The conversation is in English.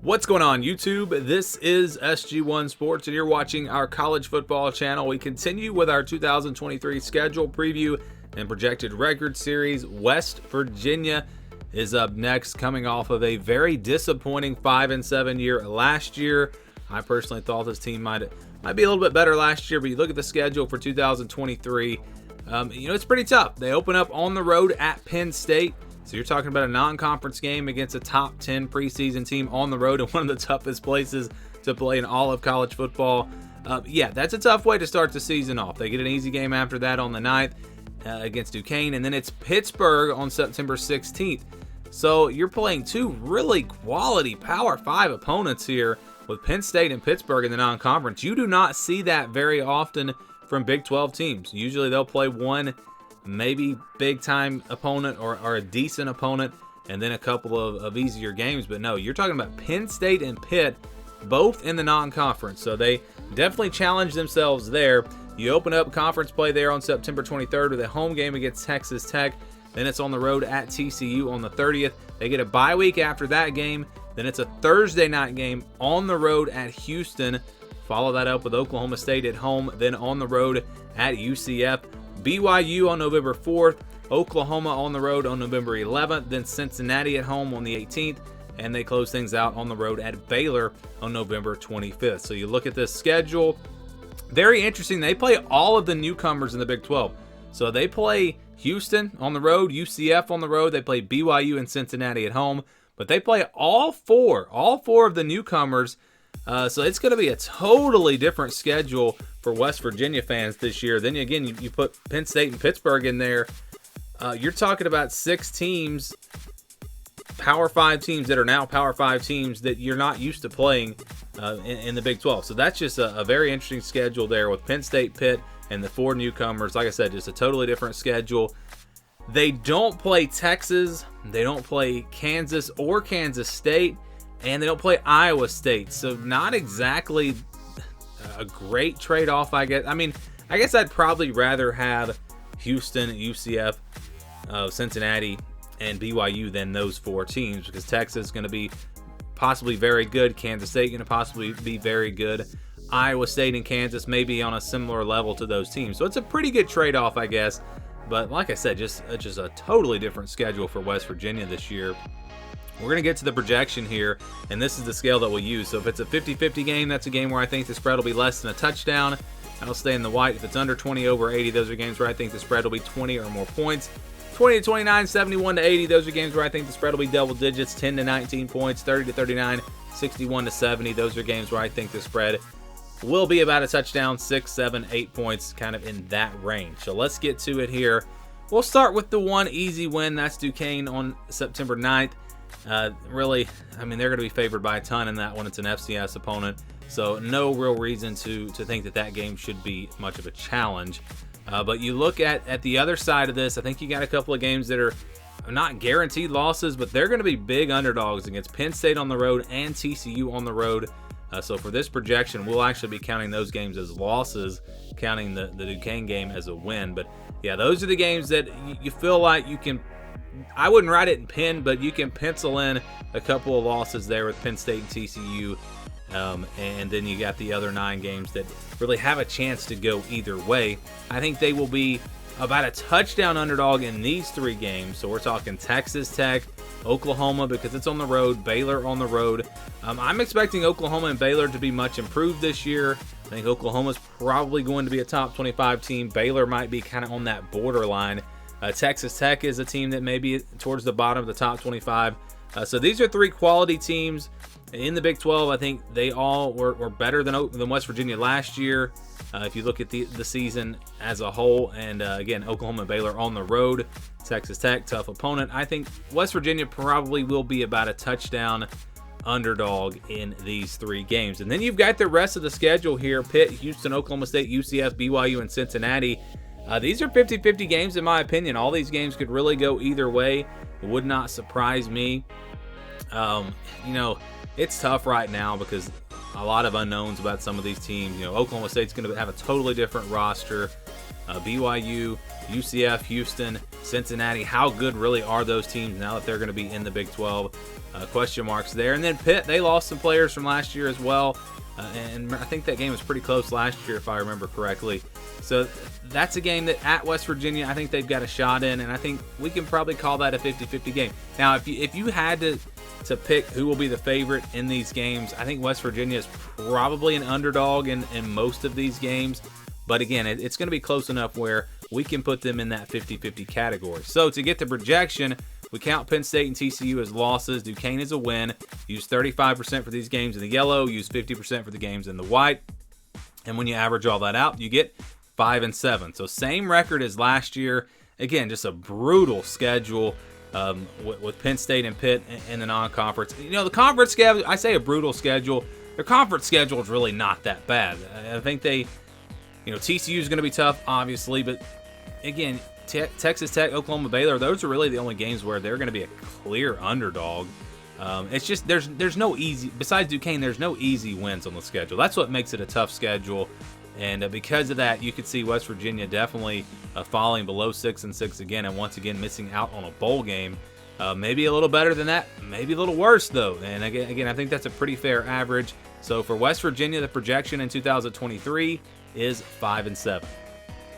What's going on, YouTube? This is SG1 Sports, and you're watching our college football channel. We continue with our 2023 schedule preview and projected record series. West Virginia is up next, coming off of a very disappointing 5-7 year last year. I personally thought this team might be a little bit better last year, but you look at the schedule for 2023, it's pretty tough. They open up on the road at Penn State. So you're talking about a non-conference game against a top 10 preseason team on the road in one of the toughest places to play in all of college football. That's a tough way to start the season off. They get an easy game after that on the 9th against Duquesne, and then it's Pittsburgh on September 16th. So you're playing two really quality Power 5 opponents here with Penn State and Pittsburgh in the non-conference. You do not see that very often from Big 12 teams. Usually they'll play one maybe big-time opponent or a decent opponent, and then a couple of easier games. But no, you're talking about Penn State and Pitt, both in the non-conference. So they definitely challenge themselves there. You open up conference play there on September 23rd with a home game against Texas Tech. Then it's on the road at TCU on the 30th. They get a bye week after that game. Then it's a Thursday night game on the road at Houston. Follow that up with Oklahoma State at home, then on the road at UCF. BYU on November 4th, Oklahoma on the road on November 11th, then Cincinnati at home on the 18th, and they close things out on the road at Baylor on November 25th. So you look at this schedule, very interesting. They play all of the newcomers in the Big 12. So they play Houston on the road, UCF on the road, they play BYU and Cincinnati at home, but they play all four of the newcomers. So it's going to be a totally different schedule for West Virginia fans this year. Then again, you put Penn State and Pittsburgh in there. You're talking about 6 teams, Power 5 teams that are now Power 5 teams that you're not used to playing in the Big 12. So that's just a very interesting schedule there with Penn State, Pitt, and the 4 newcomers. Like I said, just a totally different schedule. They don't play Texas, they don't play Kansas or Kansas State, and they don't play Iowa State. So not exactly a great trade-off, I guess. I guess I'd probably rather have Houston, UCF, Cincinnati, and BYU than those 4 teams, because Texas is going to be possibly very good. Kansas State going to possibly be very good. Iowa State and Kansas may be on a similar level to those teams. So it's a pretty good trade-off, I guess. But like I said, just a totally different schedule for West Virginia this year. We're going to get to the projection here, and this is the scale that we'll use. So if it's a 50-50 game, that's a game where I think the spread will be less than a touchdown. I'll stay in the white. If it's under 20 over 80, those are games where I think the spread will be 20 or more points. 20 to 29, 71 to 80, those are games where I think the spread will be double digits. 10 to 19 points, 30 to 39, 61 to 70, those are games where I think the spread will be about a touchdown, 6, 7, 8 points, kind of in that range. So let's get to it here. We'll start with the one easy win. That's Duquesne on September 9th. They're going to be favored by a ton in that one. It's an FCS opponent, so no real reason to think that game should be much of a challenge. But you look at the other side of this, I think you got a couple of games that are not guaranteed losses, but they're going to be big underdogs against Penn State on the road and TCU on the road. So for this projection, we'll actually be counting those games as losses, counting the Duquesne game as a win. But yeah, those are the games that you feel like you can, I wouldn't write it in pen, but you can pencil in a couple of losses there with Penn State and TCU. And then you got the other 9 games that really have a chance to go either way. I think they will be about a touchdown underdog in these 3 games. So we're talking Texas Tech, Oklahoma because it's on the road, Baylor on the road. I'm expecting Oklahoma and Baylor to be much improved this year. I think Oklahoma's probably going to be a top 25 team. Baylor might be kind of on that borderline. Texas Tech is a team that may be towards the bottom of the top 25. So these are 3 quality teams in the Big 12. I think they all were better than West Virginia last year. If you look at the season as a whole, and again, Oklahoma and Baylor on the road, Texas Tech, tough opponent. I think West Virginia probably will be about a touchdown underdog in these 3 games. And then you've got the rest of the schedule here: Pitt, Houston, Oklahoma State, UCF, BYU, and Cincinnati. These are 50-50 games in my opinion. All these games could really go either way. It would not surprise me. It's tough right now because a lot of unknowns about some of these teams. Oklahoma State's going to have a totally different roster. BYU, UCF, Houston, Cincinnati. How good really are those teams now that they're going to be in the Big 12? Question marks there. And then Pitt, they lost some players from last year as well. And I think that game was pretty close last year, if I remember correctly. So that's a game that at West Virginia, I think they've got a shot in, and I think we can probably call that a 50-50 game. Now, if you had to pick who will be the favorite in these games, I think West Virginia is probably an underdog in most of these games. But again, it's going to be close enough where we can put them in that 50-50 category. So to get the projection, we count Penn State and TCU as losses. Duquesne is a win. Use 35% for these games in the yellow. Use 50% for the games in the white. And when you average all that out, you get 5-7. So same record as last year. Again, just a brutal schedule with Penn State and Pitt in the non-conference. You know, the conference schedule, I say a brutal schedule. Their conference schedule is really not that bad. I think TCU is going to be tough, obviously. But again, Texas Tech, Oklahoma, Baylor, those are really the only games where they're going to be a clear underdog. It's just there's no easy, besides Duquesne, there's no easy wins on the schedule. That's what makes it a tough schedule. And because of that, you could see West Virginia definitely falling below 6-6 again, and once again missing out on a bowl game. Maybe a little better than that, maybe a little worse though. And again, I think that's a pretty fair average. So for West Virginia, the projection in 2023 is 5-7.